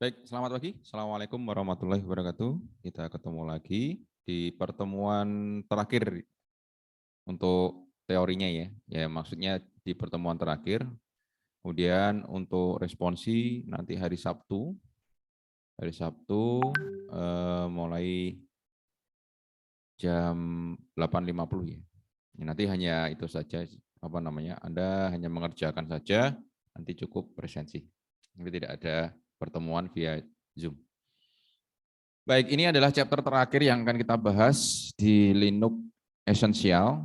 Baik, selamat pagi. Assalamualaikum warahmatullahi wabarakatuh. Kita ketemu lagi di pertemuan terakhir untuk teorinya ya. Ya, maksudnya di pertemuan terakhir. Kemudian untuk responsi nanti hari Sabtu. Hari Sabtu mulai jam 8.50 ya. Nanti hanya itu saja Anda hanya mengerjakan saja, nanti cukup presensi. Nanti tidak ada pertemuan via Zoom. Baik, ini adalah chapter terakhir yang akan kita bahas di Linux Essential,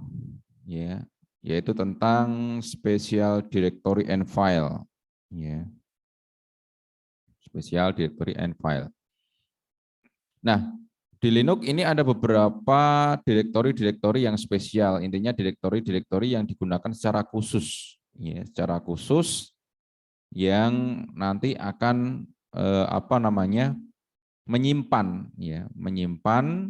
ya, yaitu tentang Special Directory and File, ya, Special Directory and File. Nah, di Linux ini ada beberapa direktori-direktori yang spesial, intinya direktori-direktori yang digunakan secara khusus, ya, secara khusus yang nanti akan menyimpan, ya, menyimpan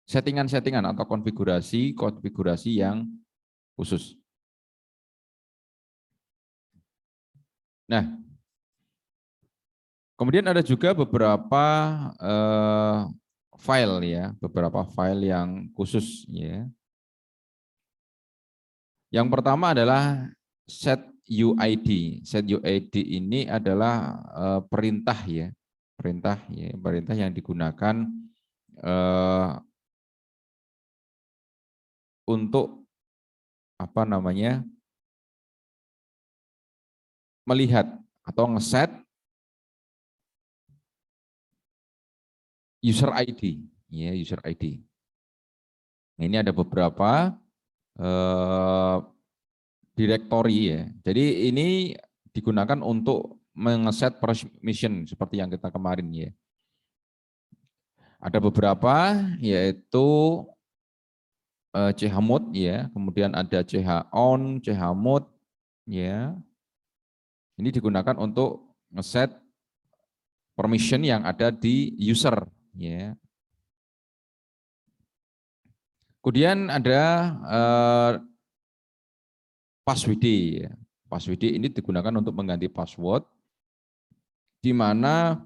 settingan-settingan atau konfigurasi yang khusus. Nah, kemudian ada juga beberapa file ya, beberapa file yang khusus ya. Yang pertama adalah setuid. Setuid ini adalah perintah ya, perintah yang digunakan untuk melihat atau ngeset user ID, ya, user ID. Ini ada beberapa direktori ya. Jadi ini digunakan untuk mengeset permission seperti yang kita kemarin ya. Ada beberapa yaitu chmod ya, kemudian ada chon, chmod ya. Ini digunakan untuk ngeset permission yang ada di user ya. Kemudian ada passwd ya. Passwd ini digunakan untuk mengganti password di mana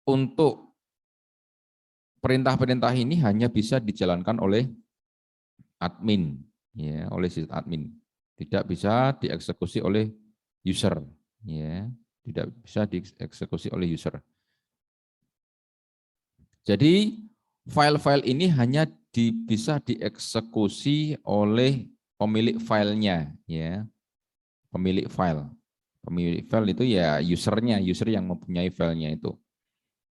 untuk perintah-perintah ini hanya bisa dijalankan oleh admin ya, oleh sysadmin. Tidak bisa dieksekusi oleh user ya, tidak bisa dieksekusi oleh user. Jadi file-file ini hanya bisa dieksekusi oleh pemilik filenya ya. Pemilik file. Pemilik file itu ya usernya, user yang mempunyai filenya itu.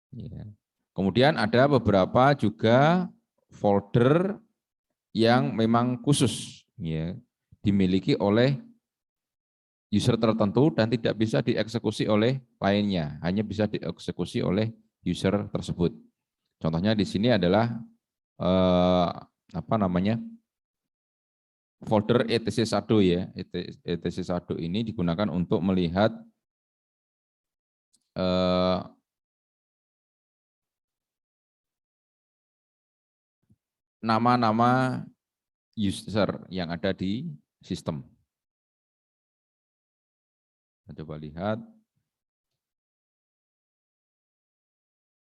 Ya. Kemudian ada beberapa juga folder yang memang khusus ya, dimiliki oleh user tertentu dan tidak bisa dieksekusi oleh lainnya, hanya bisa dieksekusi oleh user tersebut. Contohnya di sini adalah folder etc1 ya. etc1 ini digunakan untuk melihat nama-nama user yang ada di sistem. Kita coba lihat.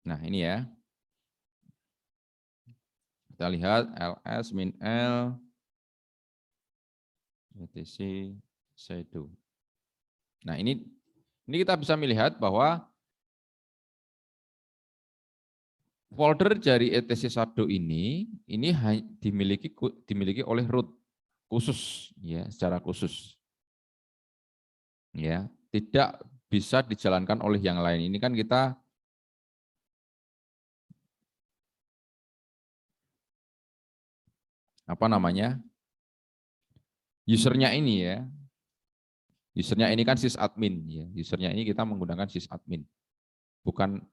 Nah, ini ya. Kita lihat ls min l etc shadow. Nah, ini kita bisa melihat bahwa folder dari etc1 ini dimiliki oleh root khusus ya, secara khusus. Ya, tidak bisa dijalankan oleh yang lain. Ini kan kita usernya ini ya. Usernya ini kan sysadmin ya. Usernya ini kita menggunakan sysadmin. Bukan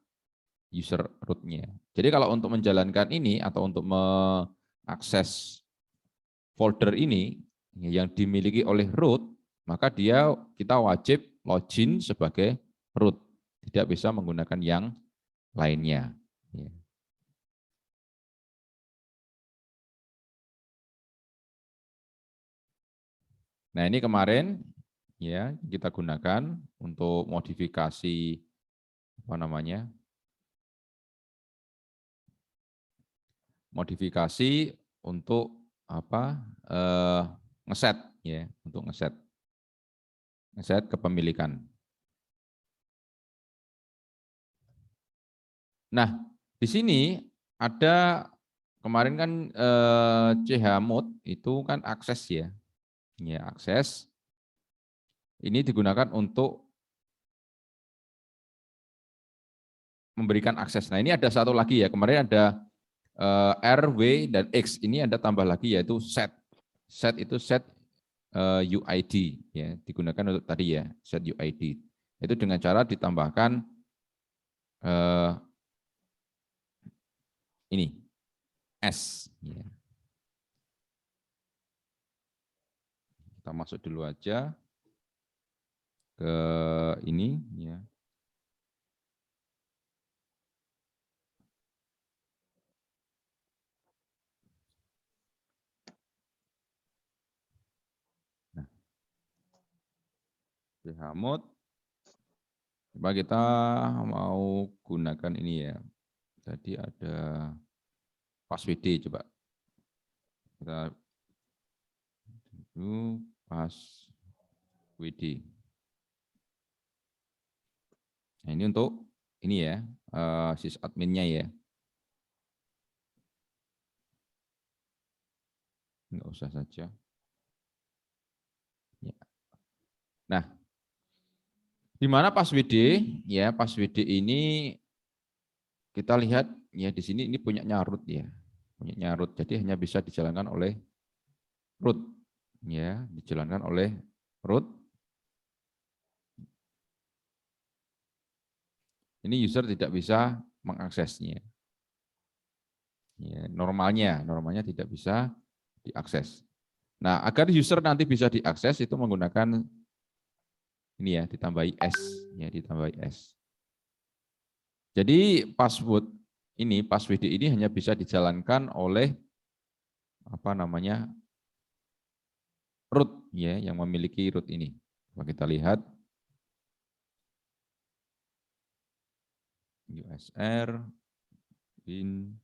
user rootnya. Jadi kalau untuk menjalankan ini atau untuk mengakses folder ini yang dimiliki oleh root, maka kita wajib login sebagai root. Tidak bisa menggunakan yang lainnya. Ya. Nah, ini kemarin ya kita gunakan untuk modifikasi apa namanya? Modifikasi untuk apa? Ngeset ya, untuk ngeset kepemilikan. Nah, di sini ada kemarin kan chmod itu kan akses ya. Ya, akses ini digunakan untuk memberikan akses. Nah, ini ada satu lagi ya. Kemarin ada R, W, dan X. Ini ada tambah lagi yaitu set. Set itu set UID ya, digunakan untuk tadi ya, set UID. Itu dengan cara ditambahkan ini S ya. Kita masuk dulu aja ke ini ya. Nah, chmod. Coba kita mau gunakan ini ya. Tadi ada passwd, coba kita dulu passwd. Nah, ini untuk ini ya, sysadminnya ya. Enggak usah saja. Ya. Nah, di mana passwd ya, passwd ini kita lihat ya di sini ini punyanya root ya. Punyanya root. Jadi hanya bisa dijalankan oleh root ya, dijalankan oleh root. Ini user tidak bisa mengaksesnya. Ya, normalnya tidak bisa diakses. Nah, agar user nanti bisa diakses itu menggunakan ini ya, ditambahi S ya, ditambahi S. Jadi passwd ini hanya bisa dijalankan oleh apa namanya? Root ya, yang memiliki root ini. Coba kita lihat USR bin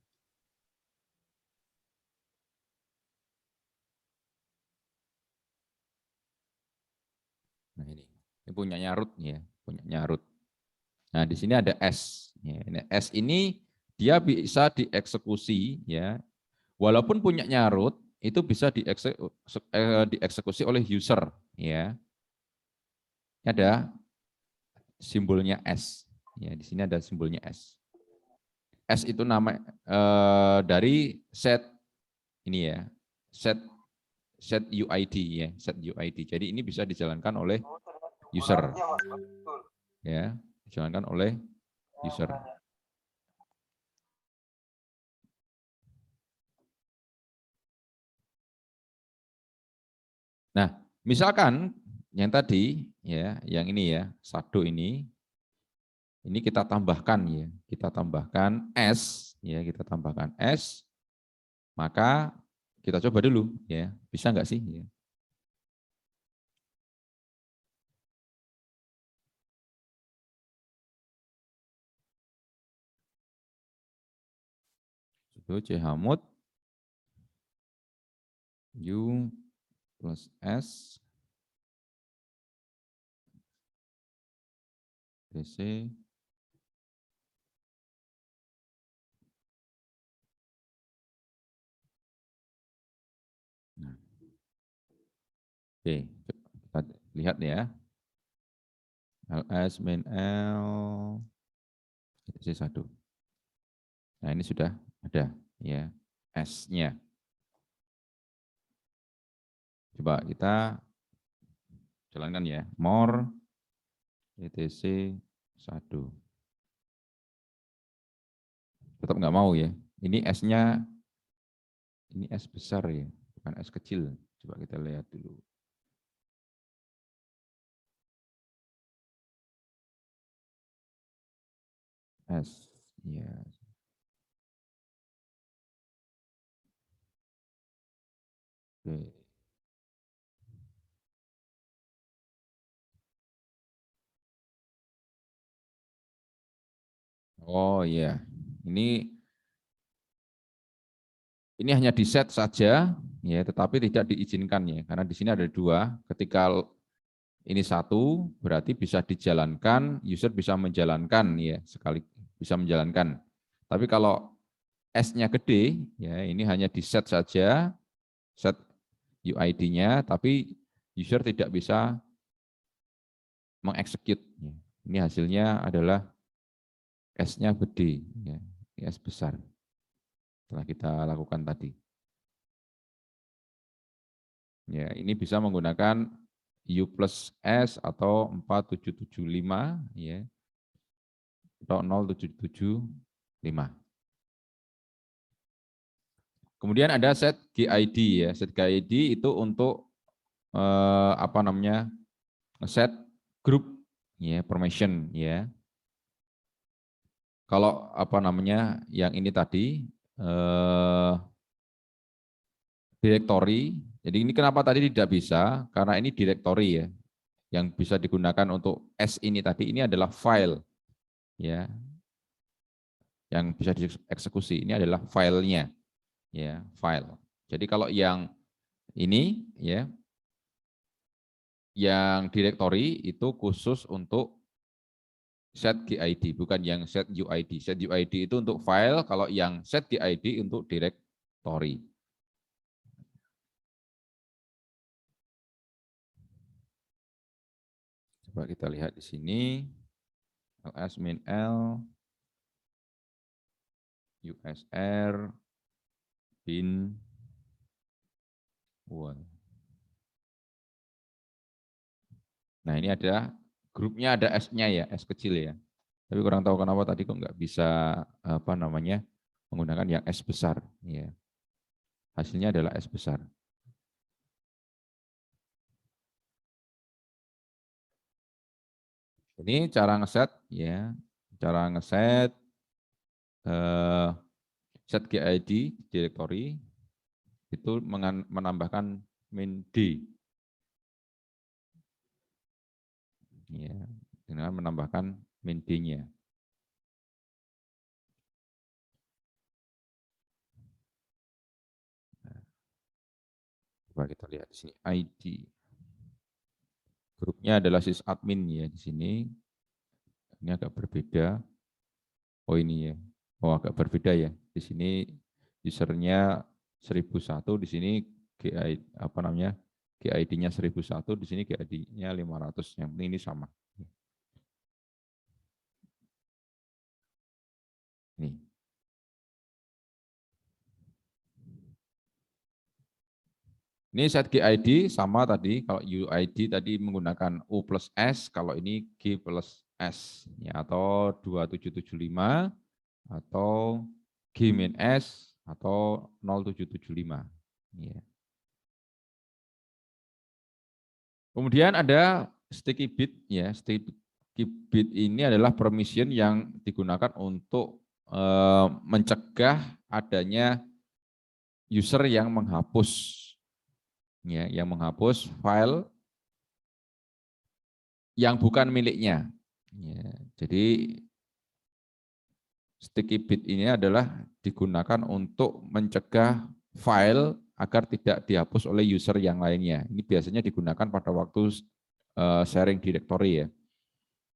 nah ini punyanya root ya, punyanya root. Nah, di sini ada S ya. S ini dia bisa dieksekusi ya. Walaupun punyanya root itu bisa dieksekusi oleh user ya. Ini ada simbolnya S. Ya, di sini ada simbolnya S. S itu nama dari set ini ya, set set UID ya, set UID. Jadi ini bisa dijalankan oleh user ya, dijalankan oleh user. Nah, misalkan yang tadi ya, yang ini ya, sado ini kita tambahkan ya, kita tambahkan S ya, kita tambahkan S, maka kita coba dulu ya, bisa nggak sih? Ya. Sudo chmod u plus S dc. Nah, oke, kita lihat ya. ls main l dc1. Nah, ini sudah ada ya S-nya. Coba kita jalankan ya. More etc1. Tetap nggak mau ya. Ini S-nya, ini S besar ya, bukan S kecil. Coba kita lihat dulu. S, ya. Oke. Oh iya, ini hanya di set saja, ya, tetapi tidak diizinkan ya, karena di sini ada dua. Ketika ini satu, berarti bisa dijalankan, user bisa menjalankan ya sekali bisa menjalankan. Tapi kalau S-nya gede, ya ini hanya di set saja, set UID-nya, tapi user tidak bisa mengeksekut. Ini hasilnya adalah S-nya gede, ya, S besar. Setelah kita lakukan tadi. Ya, ini bisa menggunakan U plus S atau 4775 ya, atau 0775. Kemudian ada set GID ya. Set GID itu untuk apa namanya? Set grup ya, permission ya. Kalau apa namanya yang ini tadi directory. Jadi ini kenapa tadi tidak bisa? Karena ini directory ya. Yang bisa digunakan untuk S ini tadi ini adalah file ya, yang bisa dieksekusi. Ini adalah filenya ya, file. Jadi kalau yang ini ya, yang directory itu khusus untuk set GID, bukan yang set UID. Set UID itu untuk file, kalau yang set GID untuk directory. Coba kita lihat di sini, ls min l, usr, bin, wall. Nah ini ada grupnya, ada S-nya ya, S kecil ya. Tapi kurang tahu kenapa tadi kok nggak bisa apa namanya menggunakan yang S besar. Ya. Hasilnya adalah S besar. Ini cara ngeset ya, cara ngeset set GID directory itu menambahkan min D ya, dengan menambahkan min D-nya. Coba kita lihat di sini ID. Grupnya adalah sysadmin ya di sini. Ini agak berbeda. Oh ini ya. Oh agak berbeda ya. Di sini usernya 1001, di sini GID apa namanya? GID-nya 1001, di sini GID-nya 500. Yang penting ini sama. Ini. Ini set GID sama tadi, kalau UID tadi menggunakan U plus S, kalau ini G plus S, ya, atau 2775, atau G min S, atau 0775. Ya. Kemudian ada sticky bit, ya, sticky bit ini adalah permission yang digunakan untuk mencegah adanya user yang menghapus, ya, yang menghapus file yang bukan miliknya. Ya, jadi sticky bit ini adalah digunakan untuk mencegah file agar tidak dihapus oleh user yang lainnya. Ini biasanya digunakan pada waktu sharing directory ya.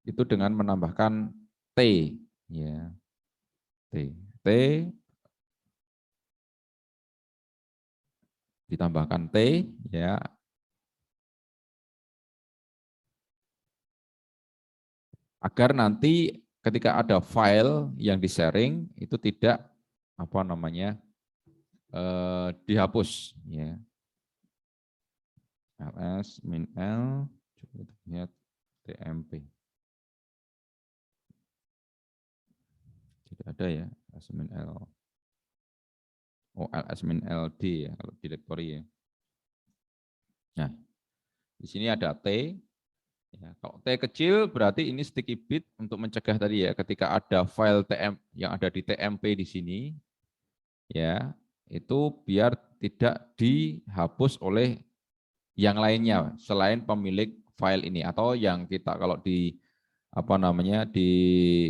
Itu dengan menambahkan T, ya, T ditambahkan T, ya, agar nanti ketika ada file yang di-sharing itu tidak apa namanya dihapus ya. ls min l, coba kita lihat tmp. Tidak ada ya ls min l. Oh, ls min ld ya kalau directory ya. Nah, di sini ada T. Ya, kalau T kecil berarti ini sticky bit untuk mencegah tadi ya, ketika ada file TM yang ada di TMP di sini, ya itu biar tidak dihapus oleh yang lainnya selain pemilik file ini, atau yang kita kalau di apa namanya di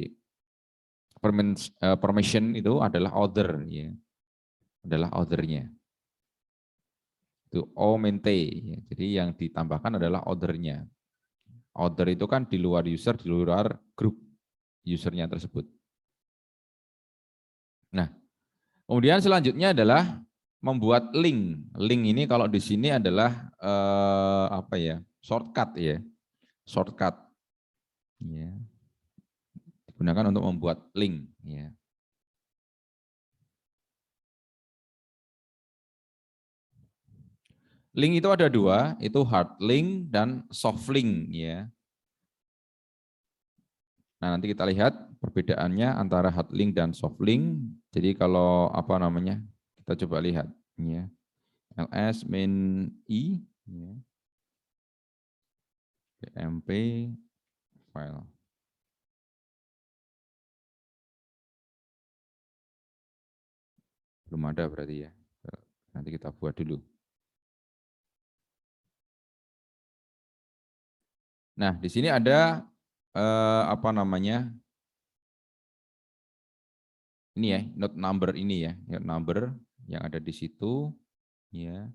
permission itu adalah other, ya, adalah othernya. Itu omente, ya. Jadi yang ditambahkan adalah othernya. Other itu kan di luar user, di luar grup usernya tersebut. Nah, kemudian selanjutnya adalah membuat link. Link ini kalau di sini adalah apa ya? Shortcut, ya. Shortcut. Ya. Digunakan untuk membuat link, ya. Link itu ada dua, itu hard link dan soft link, ya. Nah, nanti kita lihat perbedaannya antara hard link dan soft link. Jadi kalau apa namanya? Kita coba lihat, ya. ls min i, ya. pmp file. Belum ada berarti, ya. Nanti kita buat dulu. Nah, di sini ada apa namanya? Ini ya, note number ini ya, note number yang ada di situ, ya.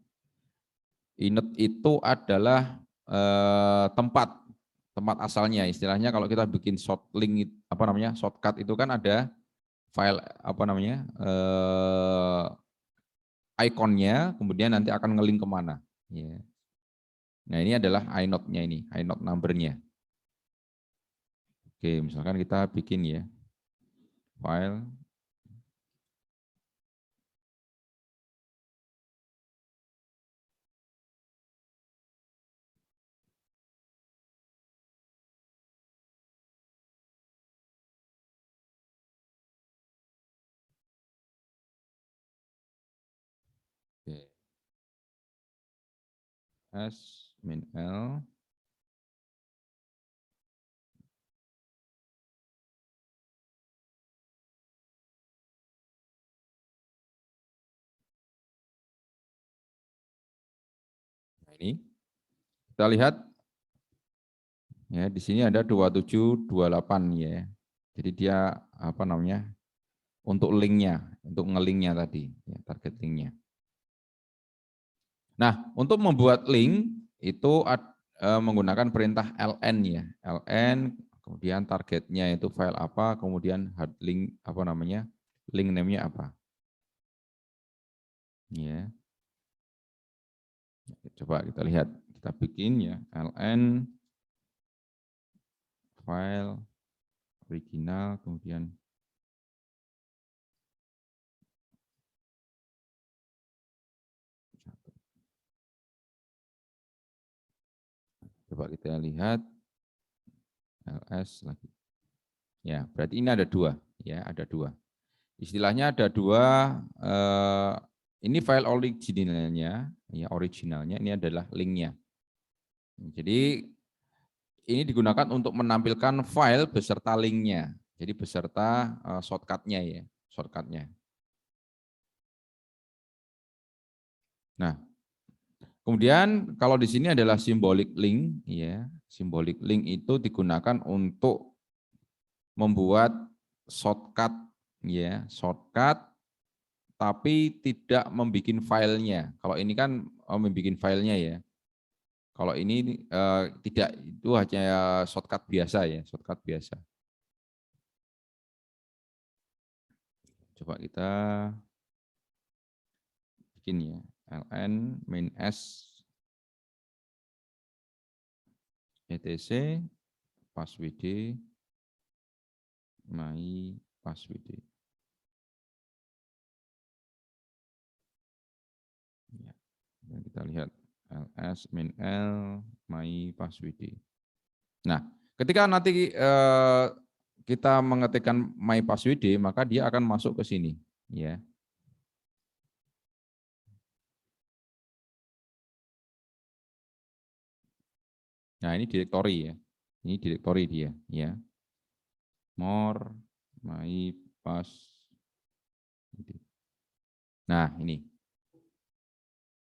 Init itu adalah tempat asalnya. Istilahnya kalau kita bikin short link apa namanya? Shortcut itu kan ada file apa namanya? Ikonnya, kemudian nanti akan ngelink kemana, ya. Nah, ini adalah inode-nya ini, inode number-nya. Oke, misalkan kita bikin ya file s min l. Nah, ini kita lihat ya, di sini ada 2728 ya. Jadi dia apa namanya? Untuk linknya, untuk ngelinknya tadi, ya, target linknya. Nah, untuk membuat link itu menggunakan perintah ln ya, ln, kemudian targetnya itu file apa, kemudian hard link apa namanya, link name-nya apa. Ya, coba kita lihat, kita bikin ya ln file original, kemudian coba kita lihat ls lagi. Ya, berarti ini ada dua, ya, ada dua. Istilahnya ada dua. Ini file originalnya, ya, originalnya ini adalah linknya. Jadi ini digunakan untuk menampilkan file beserta linknya. Jadi beserta shortcut-nya ya, shortcut-nya. Nah, kemudian kalau di sini adalah symbolic link, ya, symbolic link itu digunakan untuk membuat shortcut, ya, shortcut, tapi tidak membuat filenya. Kalau ini kan membuat filenya ya. Kalau ini tidak, itu hanya shortcut biasa ya, shortcut biasa. Coba kita bikin ya, ln min s etc passwd my passwd. Ya, dan kita lihat ls min l my passwd. Nah, ketika nanti kita mengetikkan my passwd, maka dia akan masuk ke sini, ya. Nah, ini direktori ya. Ini direktori dia, ya. More my passwd. Nah, ini.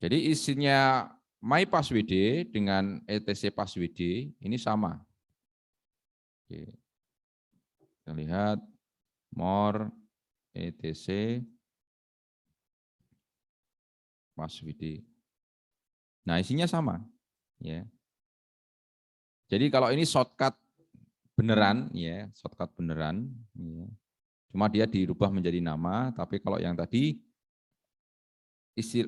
Jadi isinya my passwd dengan etc passwd ini sama. Oke. Kita lihat more etc passwd. Nah, isinya sama, ya. Jadi kalau ini shortcut beneran, ya, shortcut beneran, ya. Cuma dia dirubah menjadi nama. Tapi kalau yang tadi,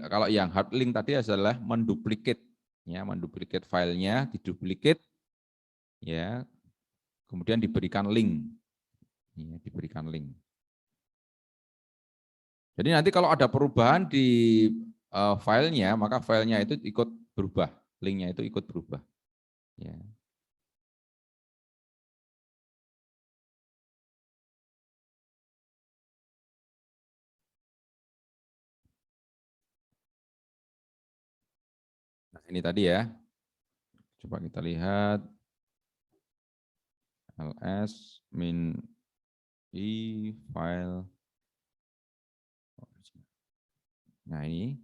kalau yang hard link tadi adalah menduplikat, ya, menduplikat filenya, diduplikat, ya, kemudian diberikan link, ya, diberikan link. Jadi nanti kalau ada perubahan di filenya, maka filenya itu ikut berubah, linknya itu ikut berubah. Ya. Nah, ini tadi ya. Coba kita lihat ls min i file. Nah, ini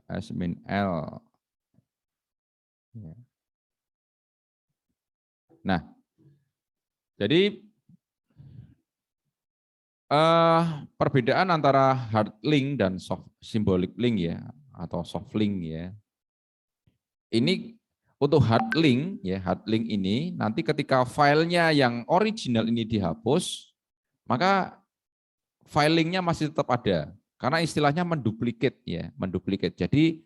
ls min l. Ya. Nah, jadi perbedaan antara hard link dan soft symbolic link ya, atau soft link ya. Ini untuk hard link ya, hard link ini nanti ketika filenya yang original ini dihapus, maka filingnya masih tetap ada. Karena istilahnya menduplikat ya, menduplikat. Jadi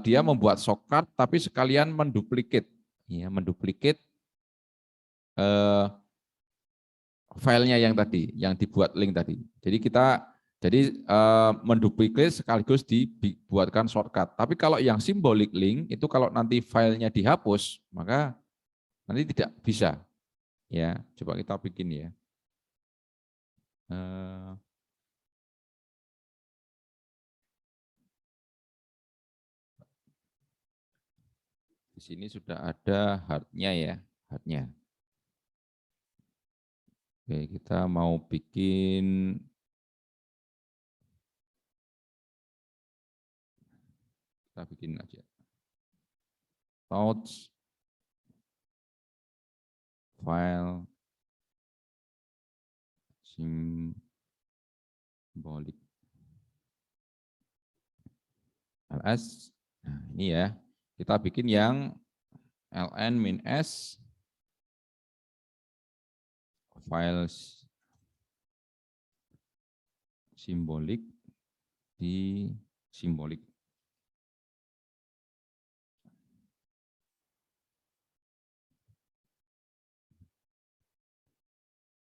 dia membuat shortcut tapi sekalian menduplikat ya, menduplikat filenya yang tadi, yang dibuat link tadi. Jadi menduplikat sekaligus dibuatkan shortcut. Tapi kalau yang symbolic link itu kalau nanti filenya dihapus, maka nanti tidak bisa. Ya, coba kita bikin ya. Di sini sudah ada hardnya ya, hardnya. Oke, kita mau bikin aja. Touch file symbolic ls. Nah, ini ya. Kita bikin yang ln-s files simbolik di simbolik.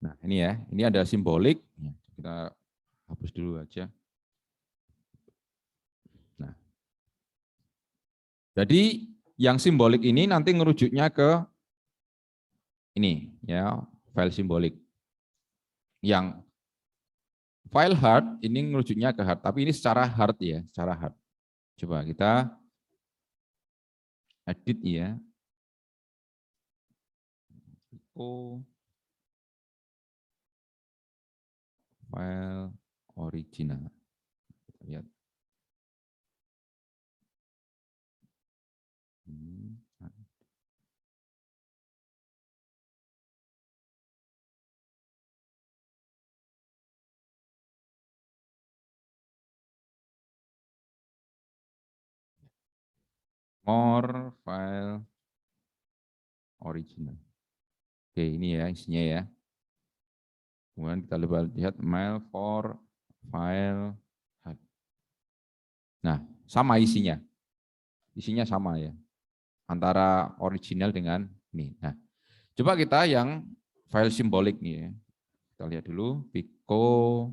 Nah, ini ya, ini ada simbolik. Kita hapus dulu aja. Nah, jadi yang simbolik ini nanti ngerujuknya ke ini ya, file simbolik. Yang file hard ini ngerujuknya ke hard, tapi ini secara hard ya, secara hard. Coba kita edit ya. Oh, file original. Kita lihat. More file original. Oke, ini ya isinya ya. Kemudian kita lihat mail for file hard. Nah, sama isinya. Isinya sama ya. Antara original dengan ini. Nah, coba kita yang file simbolik nih ya. Kita lihat dulu Pico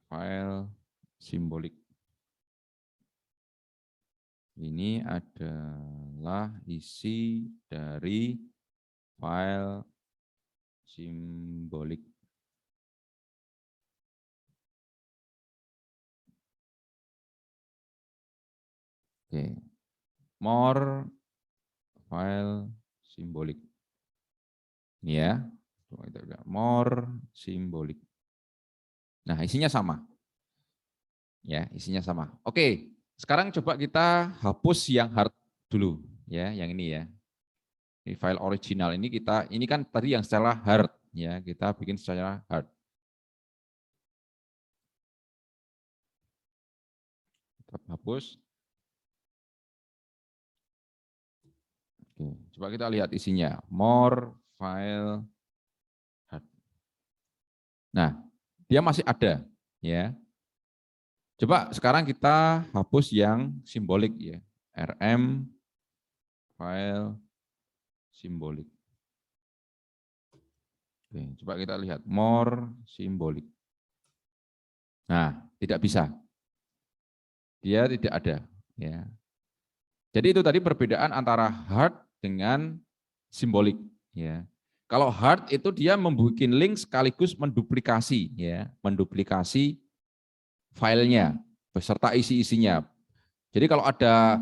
file simbolik. Ini adalah isi dari file simbolik. Oke. More file simbolik. Ini ya. More simbolik. Nah, isinya sama. Ya, isinya sama. Oke, sekarang coba kita hapus yang hard dulu ya, yang ini ya. Di file original ini kan tadi yang secara hard ya, kita bikin secara hard. Kita hapus. Oke, coba kita lihat isinya. More file hard. Nah, dia masih ada ya. Coba sekarang kita hapus yang simbolik ya. RM file simbolik. Oke, coba kita lihat more simbolik. Nah, tidak bisa. Dia tidak ada ya. Jadi itu tadi perbedaan antara hard dengan simbolik ya. Kalau hard itu dia membuat link sekaligus menduplikasi ya, menduplikasi filenya beserta isi-isinya. Jadi kalau ada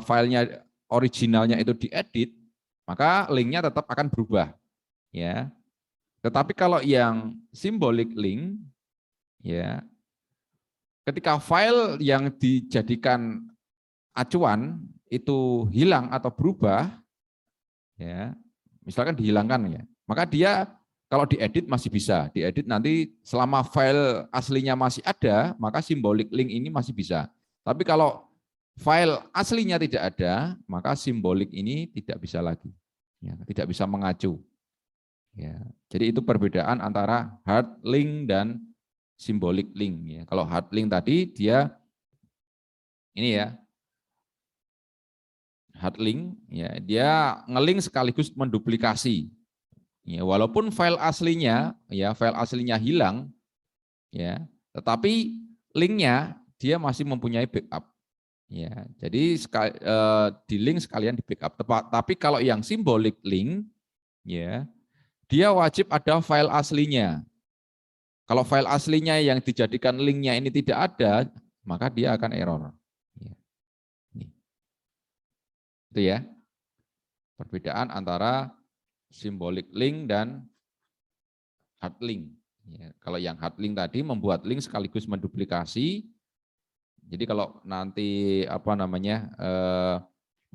filenya originalnya itu diedit, maka linknya tetap akan berubah ya. Tetapi kalau yang symbolic link ya, ketika file yang dijadikan acuan itu hilang atau berubah ya, misalkan dihilangkan ya, maka dia kalau diedit masih bisa, diedit nanti selama file aslinya masih ada, maka symbolic link ini masih bisa. Tapi kalau file aslinya tidak ada, maka simbolik ini tidak bisa lagi, ya, tidak bisa mengacu. Ya, jadi itu perbedaan antara hard link dan symbolic link. Ya. Kalau hard link tadi dia ini ya, hard link, ya dia ngelink sekaligus menduplikasi. Ya, walaupun file aslinya hilang, ya, tetapi linknya dia masih mempunyai backup. Ya, jadi di link sekalian di backup. Tapi kalau yang symbolic link, ya, dia wajib ada file aslinya. Kalau file aslinya yang dijadikan linknya ini tidak ada, maka dia akan error. Ya. Itu ya, perbedaan antara symbolic link dan hard link. Ya, kalau yang hard link tadi membuat link sekaligus menduplikasi. Jadi kalau nanti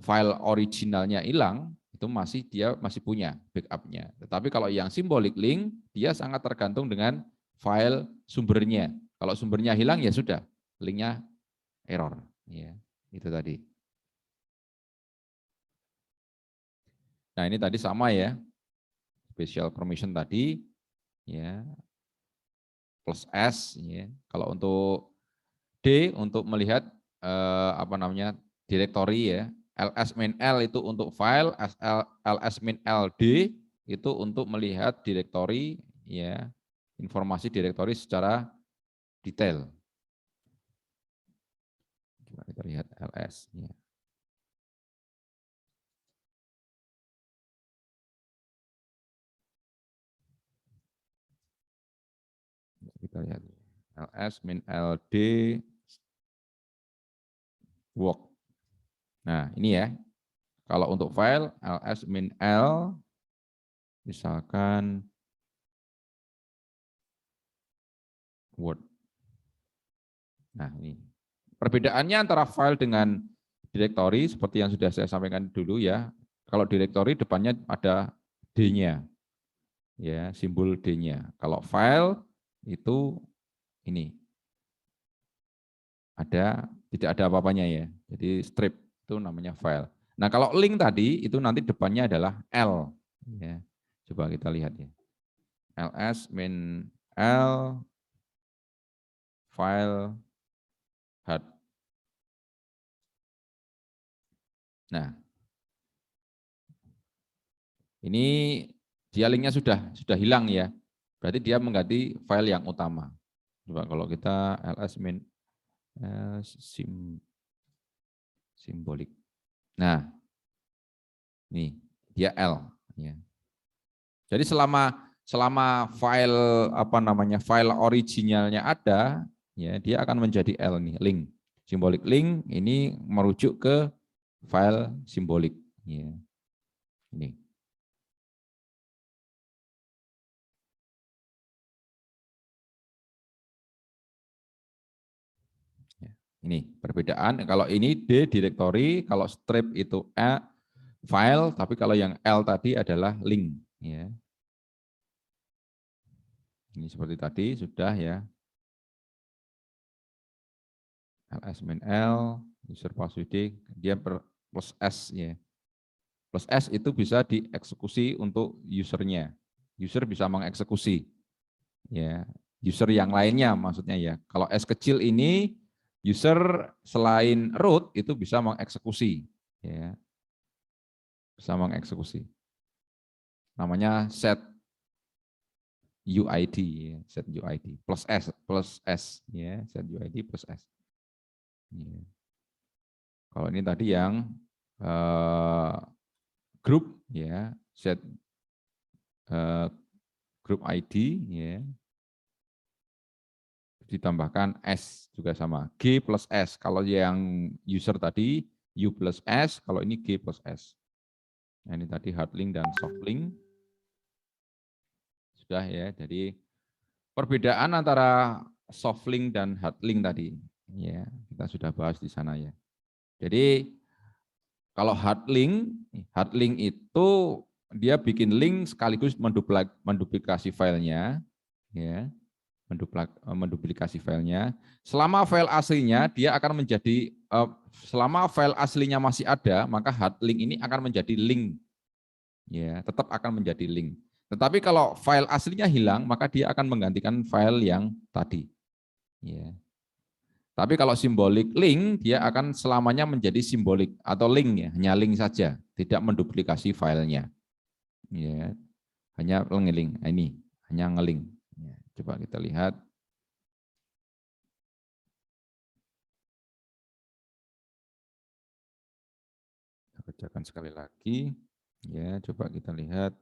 file originalnya hilang, itu dia masih punya backupnya. Tetapi kalau yang symbolic link, dia sangat tergantung dengan file sumbernya. Kalau sumbernya hilang ya sudah, linknya error. Ya, itu tadi. Nah ini tadi sama ya, special permission tadi, ya plus S. Ya. Kalau untuk D untuk melihat direktori ya. ls-l itu untuk file, ls-ld itu untuk melihat direktori ya, informasi direktori secara detail. Kita lihat ls ya. Kita lihat ls-ld work. Nah, ini ya. Kalau untuk file ls-l misalkan Word. Nah, ini. Perbedaannya antara file dengan direktori seperti yang sudah saya sampaikan dulu ya. Kalau direktori depannya ada D-nya. Ya, simbol D-nya. Kalau file itu ini. Tidak ada apa-apanya ya. Jadi strip itu namanya file. Nah, kalau link tadi itu nanti depannya adalah L ya. Coba kita lihat ya. ls min L file hard. Nah, ini dia linknya sudah hilang ya. Berarti dia mengganti file yang utama. Coba kalau kita ls min simbolik. Nah, ini dia L ya. Jadi selama file originalnya ada, ya dia akan menjadi L nih, link. Simbolik link ini merujuk ke file simbolik ya. Ini. Ya, ini perbedaan, kalau ini D direktori, kalau strip itu file, tapi kalau yang L tadi adalah link. Ya. Ini seperti tadi sudah ya. ls min L, user password, dia plus S ya. Plus S itu bisa dieksekusi untuk usernya. User bisa mengeksekusi. Ya, user yang lainnya maksudnya ya. Kalau S kecil ini user selain root itu bisa mengeksekusi, ya, bisa mengeksekusi. Namanya set UID, ya, set UID plus S, ya, set UID plus S. Ya. Kalau ini tadi yang grup, ya, set group ID, ya, ditambahkan S juga sama. G plus S. Kalau yang user tadi U plus S, kalau ini G plus S. Nah, ini tadi hard link dan soft link. Sudah ya, jadi perbedaan antara soft link dan hard link tadi. Ya, kita sudah bahas di sana ya. Jadi kalau hard link itu dia bikin link sekaligus menduplikasi filenya, ya, menduplikasi filenya. Selama file aslinya dia akan menjadi selama file aslinya masih ada, maka hard link ini akan menjadi link. Ya, tetap akan menjadi link. Tetapi kalau file aslinya hilang, maka dia akan menggantikan file yang tadi. Ya. Tapi kalau simbolik link, dia akan selamanya menjadi simbolik atau link ya, hanya link saja, tidak menduplikasi filenya. Ya, hanya ngeling. Nah, ini hanya ngeling. Ya, coba kita lihat. Kita kerjakan sekali lagi. Ya, coba kita lihat.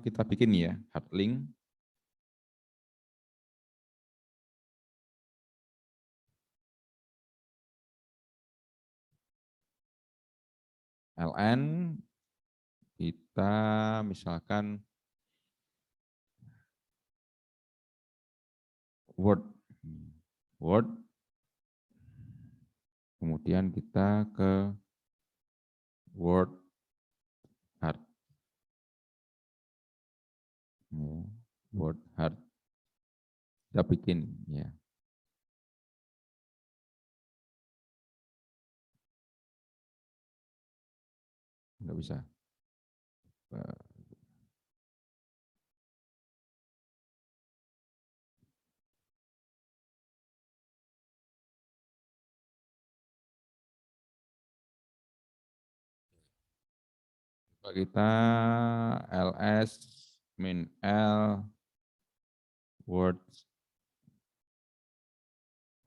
Kita bikin ya hard link. LN kita misalkan Word. Word. Kemudian kita ke Word Hard. Ya, Word Hard. Kita bikin ya. Nggak bisa. Kita ls min l Word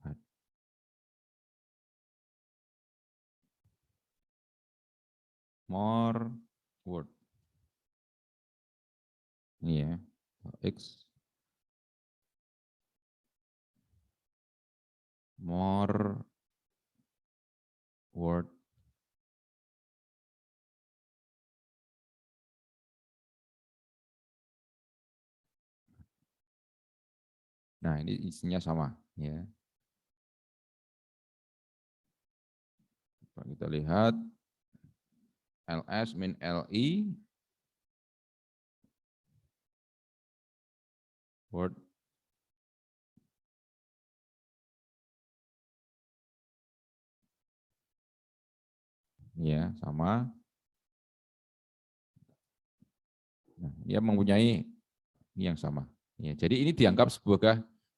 Hard. More Word. Ini ya. X more Word. Nah, ini isinya sama ya. Coba kita lihat ls min li Word. Ya, sama. Nah, dia mempunyai ini yang sama. Ya, jadi ini dianggap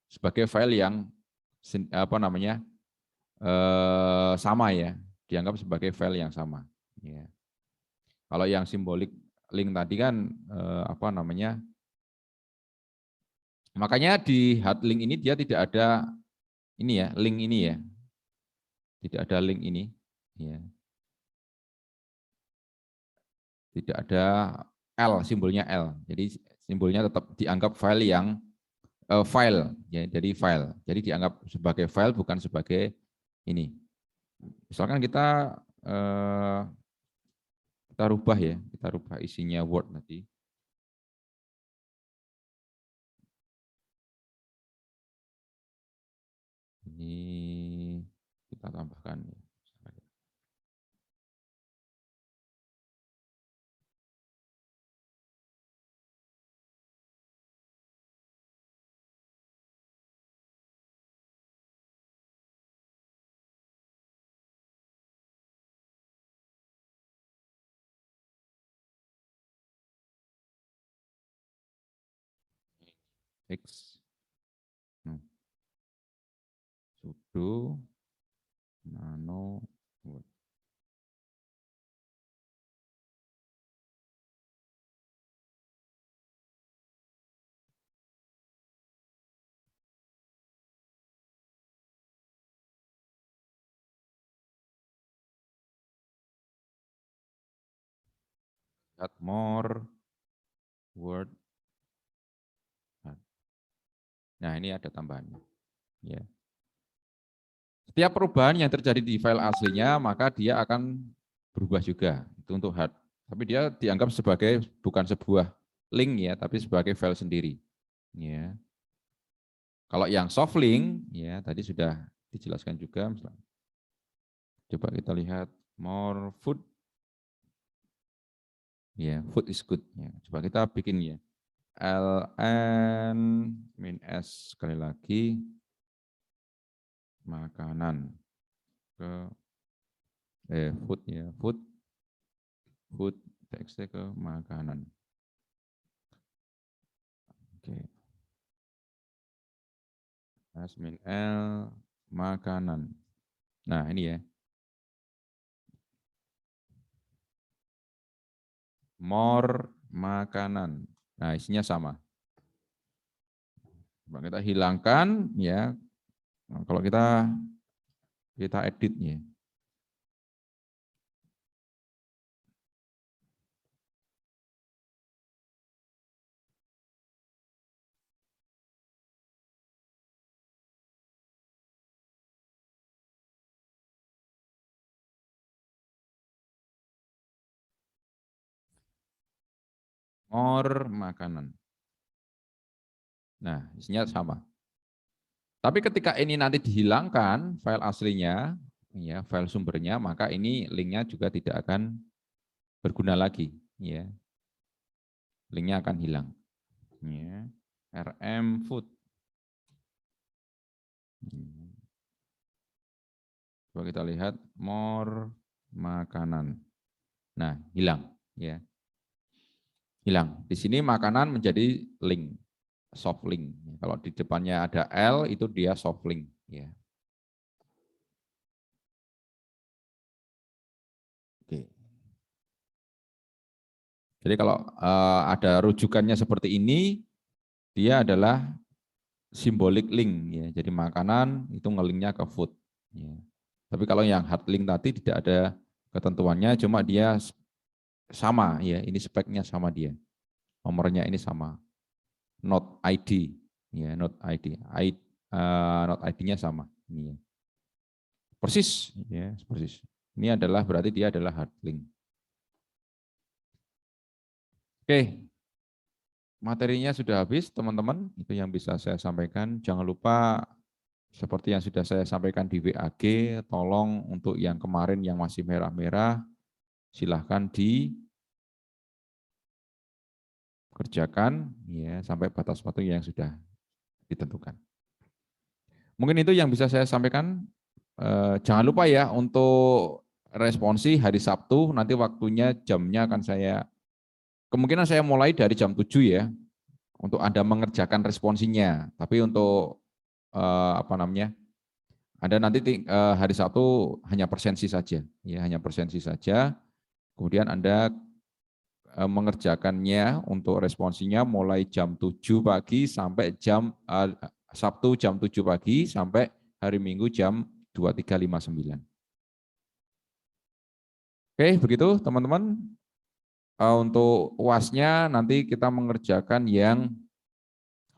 sebagai file yang apa namanya sama ya, dianggap sebagai file yang sama. Ya. Kalau yang simbolik link tadi kan apa namanya? Makanya di hard link ini dia tidak ada ini ya, link ini ya, tidak ada link ini, ya, tidak ada L, simbolnya L. Jadi simbolnya tetap dianggap file yang file, ya, jadi file. Jadi dianggap sebagai file bukan sebagai ini. Misalkan kita rubah ya, kita rubah isinya Word tadi. Ini kita tambahkan. X sudo nano word. Add more word. Nah, ini ada tambahannya. Ya. Setiap perubahan yang terjadi di file aslinya, maka dia akan berubah juga. Itu untuk hard. Tapi dia dianggap sebagai bukan sebuah link ya, tapi sebagai file sendiri. Ya. Kalau yang soft link, ya tadi sudah dijelaskan juga. Coba kita lihat more food. Ya, food is good. Ya. Coba kita bikin ya. ln-s sekali lagi makanan ke food ya, food txt ke makanan. Oke. -l makanan. Nah, ini ya. More makanan. Nah, isinya sama. Coba kita hilangkan ya. Nah, kalau kita edit ya. More makanan. Nah, isinya sama. Tapi ketika ini nanti dihilangkan file aslinya, ya file sumbernya, maka ini linknya juga tidak akan berguna lagi. Ya, linknya akan hilang. Ya. RM food. Coba kita lihat more makanan. Nah, hilang. Ya, hilang. Di sini makanan menjadi link, soft link. Kalau di depannya ada L, itu dia soft link. Ya. Oke. Jadi kalau ada rujukannya seperti ini, dia adalah symbolic link. Ya. Jadi makanan itu ngelinknya ke food. Ya. Tapi kalau yang hard link tadi tidak ada ketentuannya, cuma dia sama. Ya, ini speknya sama dia. Nomornya ini sama. Not ID. Ya, not ID. Not ID-nya sama. Ini ya. Persis. Ya, persis. Ini adalah berarti dia adalah hard link. Oke, materinya sudah habis, teman-teman. Itu yang bisa saya sampaikan. Jangan lupa, seperti yang sudah saya sampaikan di WAG, tolong untuk yang kemarin yang masih merah-merah, silahkan dikerjakan ya, sampai batas waktu yang sudah ditentukan. Mungkin itu yang bisa saya sampaikan. Jangan lupa ya, untuk responsi hari Sabtu, nanti waktunya, jamnya akan kemungkinan saya mulai dari jam 7 ya, untuk Anda mengerjakan responsinya. Tapi untuk Anda nanti hari Sabtu hanya persensi saja, ya hanya persensi saja. Kemudian Anda mengerjakannya untuk responsinya mulai jam 7 pagi sampai Sabtu jam 7 pagi sampai hari Minggu jam 23.59. Oke, begitu teman-teman. Untuk UAS-nya nanti kita mengerjakan yang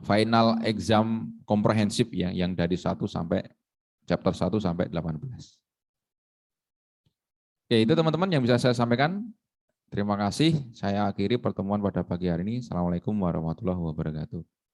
final exam komprehensif ya, yang dari 1 sampai chapter 1 sampai 18. Oke, itu teman-teman yang bisa saya sampaikan. Terima kasih. Saya akhiri pertemuan pada pagi hari ini. Assalamualaikum warahmatullahi wabarakatuh.